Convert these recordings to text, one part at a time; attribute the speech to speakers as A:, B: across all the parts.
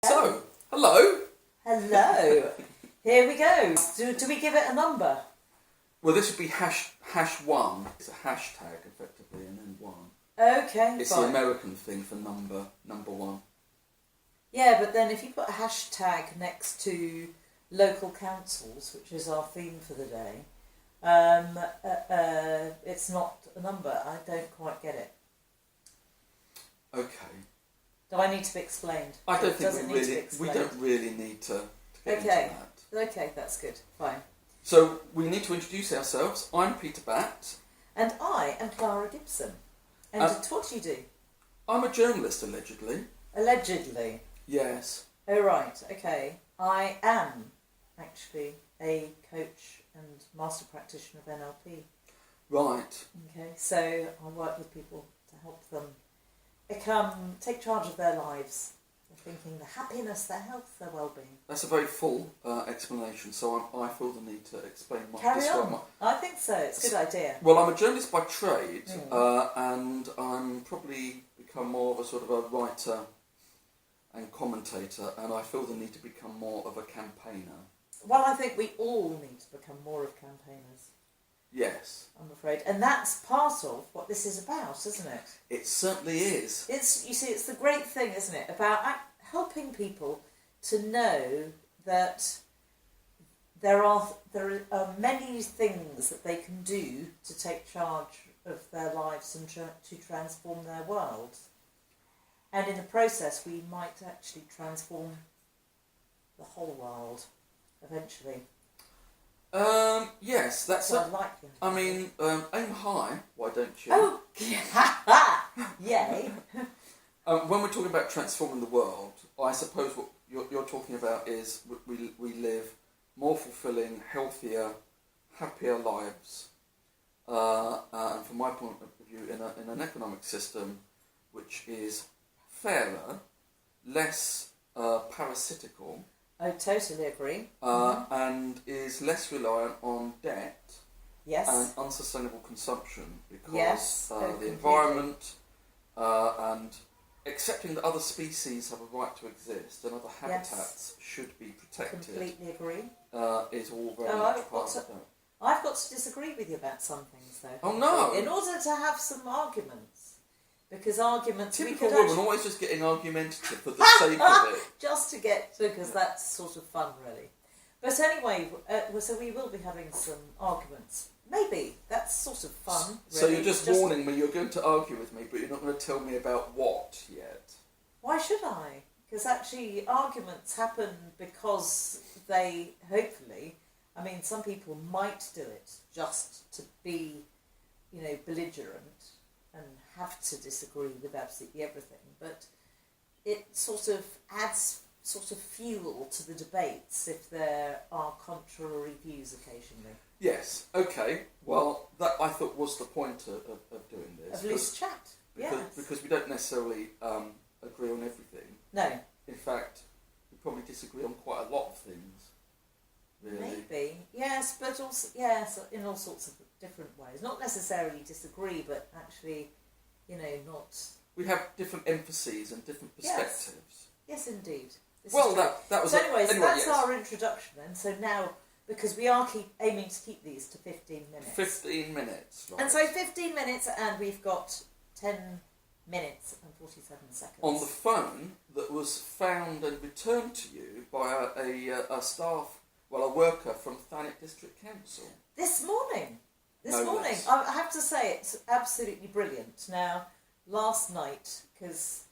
A: So, hello.
B: Hello. Here we go. Do we give it a number?
A: Well, this would be hash one. It's a hashtag, effectively, and then one.
B: Okay,
A: It's
B: fine.
A: the American thing for number one.
B: Yeah, but then if you put a hashtag next to local councils, which is our theme for the day, it's not a number. I don't quite get it.
A: Okay.
B: Do I need to be explained?
A: I don't think we don't really need to get into that.
B: Okay, that's good. Fine.
A: So we need to introduce ourselves. I'm Peter Batt.
B: And I am Clara Gibson. And what do you do?
A: I'm a journalist, allegedly.
B: Allegedly.
A: Yes.
B: Oh, right. Okay. I am actually a coach and master practitioner of NLP.
A: Right.
B: Okay. So I work with people to help them take charge of their lives. Their thinking, their happiness, their health, their well-being.
A: That's a very full explanation, so I feel the need to explain my...
B: Carry on. I think so. It's a good idea.
A: Well, I'm a journalist by trade, and I'm probably become more of a sort of a writer and commentator, and I feel the need to become more of a campaigner.
B: Well, I think we all need to become more of campaigners.
A: Yes.
B: I'm afraid. And that's part of what this is about, isn't it?
A: It certainly is.
B: It's the great thing, isn't it, about helping people to know that there are many things that they can do to take charge of their lives and to transform their world. And in the process, we might actually transform the whole world eventually.
A: Yes, that's
B: so
A: I mean, aim high, why don't you?
B: Oh, yay!
A: When we're talking about transforming the world, I suppose what you're talking about is we live more fulfilling, healthier, happier lives. And from my point of view, in an economic system which is fairer, less parasitical.
B: I totally agree.
A: And is less reliant on debt.
B: Yes.
A: And unsustainable consumption because
B: yes,
A: the environment and accepting that other species have a right to exist and other habitats should be protected.
B: Completely agree.
A: Is all very much part of that.
B: I've got to disagree with you about some things, though.
A: Oh no!
B: In order to have some arguments, because arguments.
A: Typical woman, always just getting argumentative for the sake of it.
B: Just to get, because that's sort of fun, really. But anyway, so we will be having some arguments. Maybe that's sort of fun. Really.
A: So you're just warning me. You're going to argue with me, but you're not going to tell me about what yet.
B: Why should I? Because actually, arguments happen because they hopefully. I mean, some people might do it just to be, belligerent and have to disagree with absolutely everything. But it sort of adds sort of fuel to the debates if there are contrary views occasionally.
A: Yes. Okay. Well, that I thought was the point of doing this.
B: Of loose chat.
A: Because we don't necessarily agree on everything.
B: No.
A: In fact, we probably disagree on quite a lot of things. Really.
B: Maybe. Yes, but also in all sorts of different ways. Not necessarily disagree, but actually, not.
A: We have different emphases and different perspectives.
B: Yes, indeed.
A: That was.
B: So anyways, that's
A: yes.
B: our introduction then. So now, because we are aiming to keep these to 15 minutes.
A: 15 minutes. Right.
B: And so 15 minutes, and we've got 10 minutes and 47 seconds.
A: On the phone that was found and returned to you by a staff, a worker from Thanet District Council.
B: This morning.
A: Less.
B: I have to say it's absolutely brilliant. Now, last night, because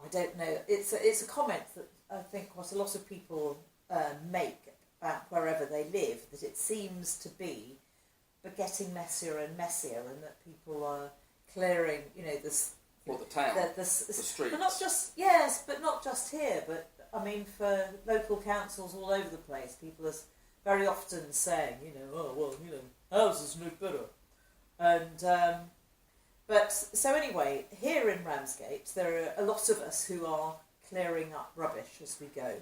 B: I don't know, it's a comment that I think quite a lot of people make about wherever they live, that it seems to be getting messier and messier, and that people are clearing, this...
A: Well, the town, the streets.
B: But not just here, but I mean for local councils all over the place, people are very often saying, houses no better. And, but, so anyway, here in Ramsgate, there are a lot of us who are clearing up rubbish as we go.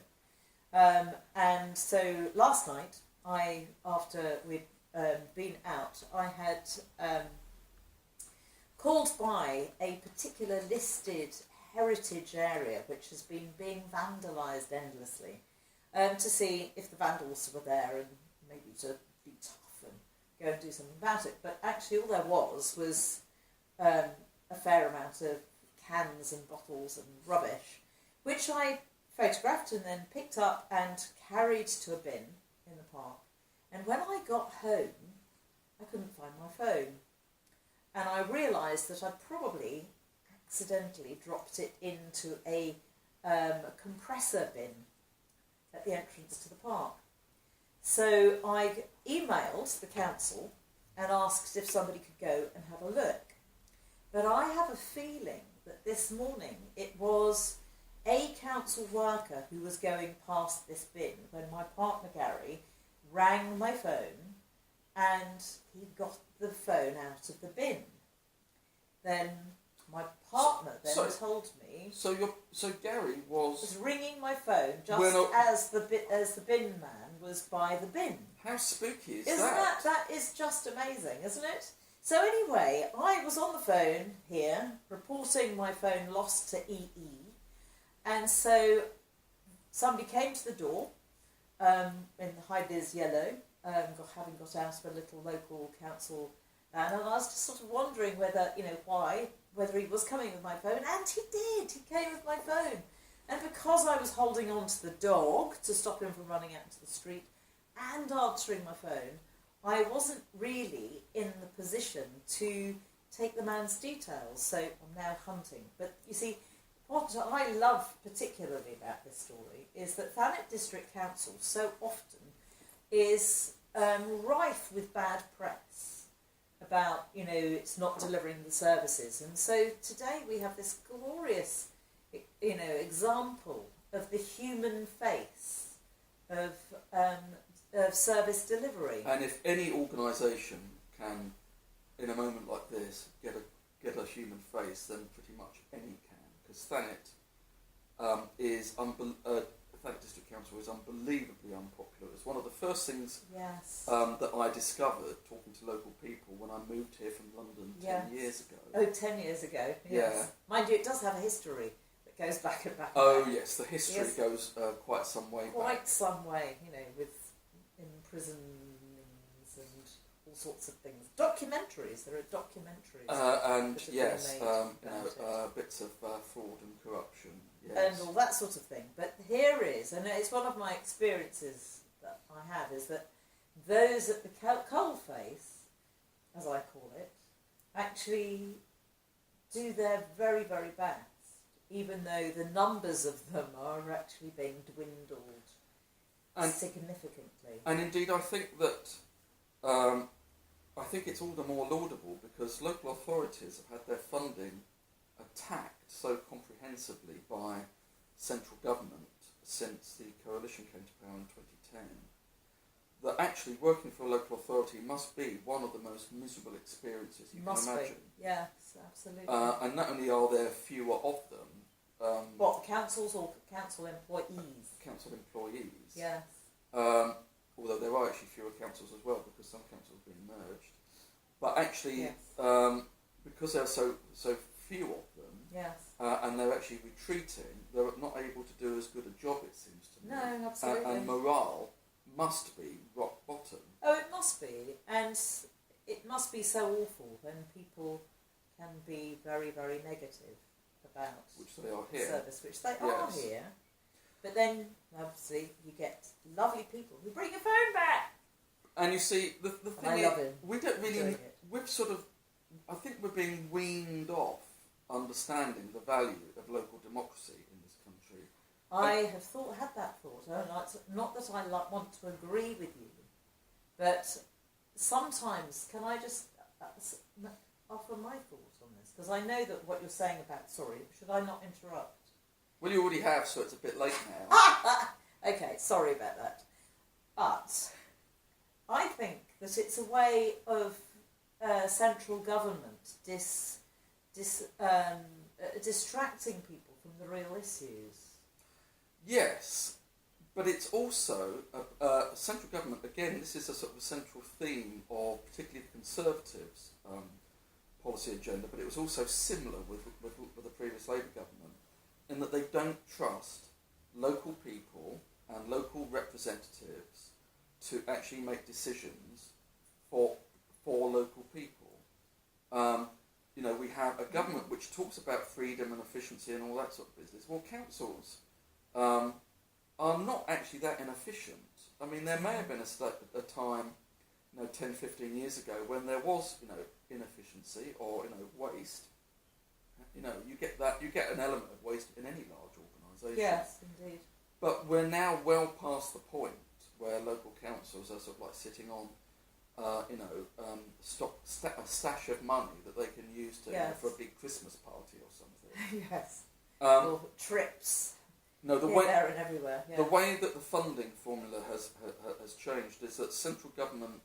B: And so last night, after we'd been out, I had called by a particular listed heritage area which has been being vandalised endlessly, to see if the vandals were there and maybe to be tough and go and do something about it. But actually all there was a fair amount of cans and bottles and rubbish, which I photographed and then picked up and carried to a bin in the park. And when I got home, I couldn't find my phone. And I realised that I'd probably accidentally dropped it into a compressor bin at the entrance to the park. So I emailed the council and asked if somebody could go and have a look. But I have a feeling that this morning it was a council worker who was going past this bin when my partner Gary rang my phone and he got the phone out of the bin. Then my partner told me.
A: So Gary was
B: ringing my phone just as the bin man was by the bin.
A: How spooky is
B: Isn't
A: that?
B: That is just amazing, isn't it? So anyway, I was on the phone here reporting my phone lost to EE, and so somebody came to the door in the high-vis yellow, having got out of a little local council van, and I was just sort of wondering whether he was coming with my phone, and he did. He came with my phone, and because I was holding on to the dog to stop him from running out into the street and answering my phone, I wasn't really in the position to take the man's details, so I'm now hunting. But you see, what I love particularly about this story is that Thanet District Council so often is rife with bad press about, it's not delivering the services. And so today we have this glorious, example of the human face of service delivery.
A: And if any organisation can, in a moment like this, get a human face, then pretty much any can. Because Thanet Thanet District Council is unbelievably unpopular. It's one of the first things that I discovered talking to local people when I moved here from London 10 years ago.
B: Oh, 10 years ago, yes.
A: Yeah.
B: Mind you, it does have a history that goes back and back.
A: Oh, yes, the history goes quite some way back.
B: Quite some way, with imprisonings and all sorts of things. Documentaries, there are documentaries.
A: And yes, bits of fraud and corruption. Yes.
B: And all that sort of thing. But here is, and it's one of my experiences that I have, is that those at the coalface, as I call it, actually do their very, very best, even though the numbers of them are actually being dwindled significantly.
A: And indeed, I think that it's all the more laudable because local authorities have had their funding attacked so comprehensively by central government since the coalition came to power in 2010 that actually working for a local authority must be one of the most miserable experiences you can imagine.
B: Yes, absolutely.
A: And not only are there fewer of them...
B: councils or council employees?
A: Council employees.
B: Yes.
A: Although there are actually fewer councils as well because some councils have been merged. But actually, because there are so few of them, and they're actually retreating, they're not able to do as good a job, it seems to me.
B: No, absolutely.
A: And morale must be rock bottom.
B: Oh, it must be. And it must be so awful when people can be very, very negative about
A: which they are here.
B: Service, which they are here. But then, obviously, you get lovely people who bring your phone back.
A: And you see, the thing
B: I
A: is,
B: love him.
A: we don't really, I think we're being weaned off understanding the value of local democracy in this country.
B: I have had that thought. Not that I want to agree with you, but sometimes, can I just offer my thoughts on this? Because I know that what you're saying about, sorry, should I not interrupt?
A: Well, you already have, so it's a bit late now.
B: Okay, sorry about that. But I think that it's a way of central government distracting people from the real issues.
A: Yes, but it's also central government. Again, this is a sort of a central theme of particularly the Conservatives' policy agenda. But it was also similar with the previous Labour government. in that they don't trust local people and local representatives to actually make decisions for local people. We have a government which talks about freedom and efficiency and all that sort of business. Well, councils are not actually that inefficient. I mean, there may have been a time, 10, 15 years ago when there was, inefficiency or, waste. You get an element of waste in any large organisation.
B: Yes, indeed.
A: But we're now well past the point where local councils are sort of like sitting on, a stash of money that they can use to for a big Christmas party or something.
B: Yes. Or trips.
A: No,
B: there and everywhere. Yeah.
A: The way that the funding formula has changed is that central government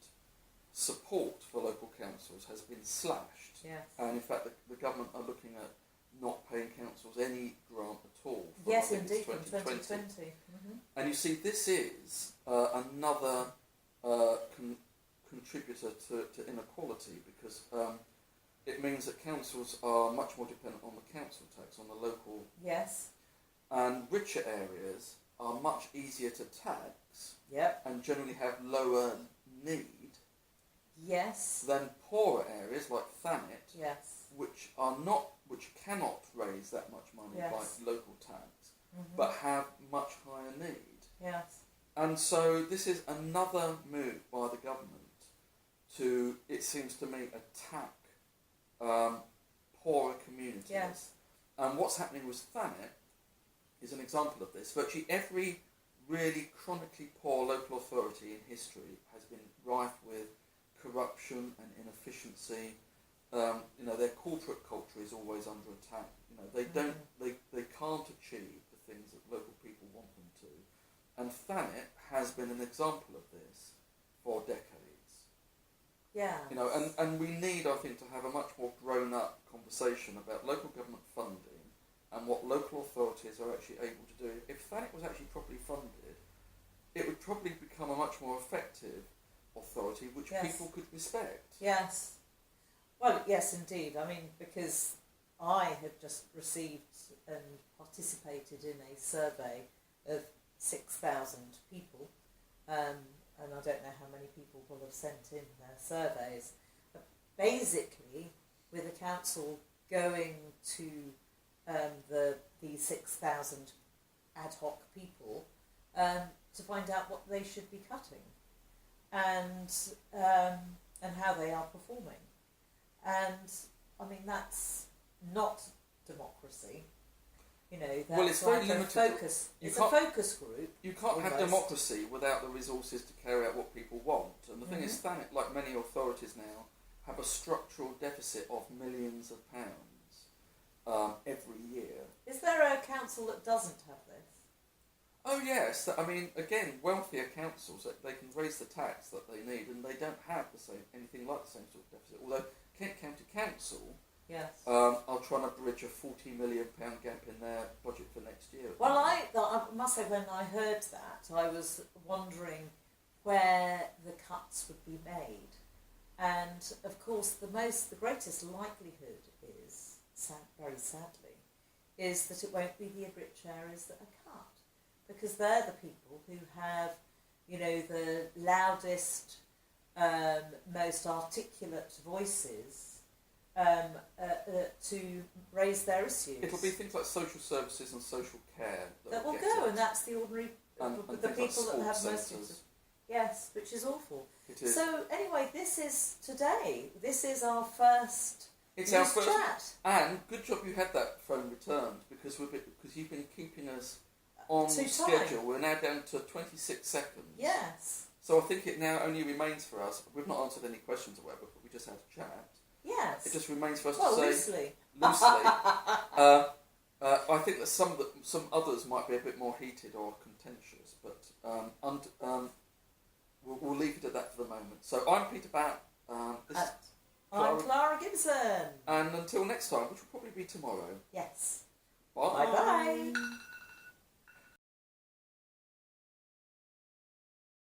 A: support for local councils has been slashed.
B: Yes.
A: And in fact, the government are looking at not paying councils any grant at all.
B: Yes, indeed, from 2020. Mm-hmm.
A: And you see, this is another contributor to inequality, because it means that councils are much more dependent on the council tax, on the local.
B: Yes.
A: And richer areas are much easier to tax.
B: Yep.
A: And generally have lower need.
B: Yes.
A: Than poorer areas like Thanet.
B: Yes.
A: Which cannot raise that much money by local tax, but have much higher need.
B: Yes.
A: And so this is another move by the government to, it seems to me, attack poorer communities.
B: Yes.
A: And what's happening with Thanet is an example of this. Virtually every really chronically poor local authority in history has been rife with corruption and inefficiency. Their corporate culture is always under attack. They can't achieve the things that local people want them to. And Thanet has been an example of this for decades.
B: Yeah.
A: And we need, I think, to have a much more grown-up conversation about local government funding and what local authorities are actually able to do. If Thanet was actually properly funded, it would probably become a much more effective authority which people could respect.
B: Yes. Well, yes, indeed. I mean, because I have just received and participated in a survey of 6,000 people, and I don't know how many people will have sent in their surveys. But basically, with the council going to the 6,000 ad hoc people to find out what they should be cutting and how they are performing. And I mean, that's not democracy. That's
A: it's very limited.
B: Focus. It's a focus group.
A: You can't have democracy without the resources to carry out what people want. And the thing is, Thanet, like many authorities now, have a structural deficit of millions of pounds every year.
B: Is there a council that doesn't have this?
A: Oh yes, I mean, again, wealthier councils, they can raise the tax that they need, and they don't have anything like the same sort of deficit. Although Kent County Council are trying to bridge a £40 million gap in their budget for next year.
B: Well, I must say, when I heard that, I was wondering where the cuts would be made, and of course, the greatest likelihood is, very sadly, is that it won't be the rich areas that are cut. Because they're the people who have, the loudest, most articulate voices to raise their issues.
A: It'll be things like social services and social care
B: that will go, and that's the ordinary, the people that have most. Yes, which is awful.
A: It is.
B: So anyway, this is today. This is our first.
A: It's our first
B: chat.
A: And good job you had that phone returned, because you've been keeping us on
B: to
A: schedule.
B: time.
A: We're now down to 26 seconds.
B: Yes.
A: So I think it now only remains for us, we've not answered any questions or whatever, but we just had a chat.
B: Yes.
A: It just remains for us
B: to
A: say...
B: loosely.
A: I think that some others might be a bit more heated or contentious, but we'll leave it at that for the moment. So I'm Peter Batt.
B: I'm Clara Gibson.
A: And until next time, which will probably be tomorrow.
B: Yes.
A: Bye.
B: Bye-bye.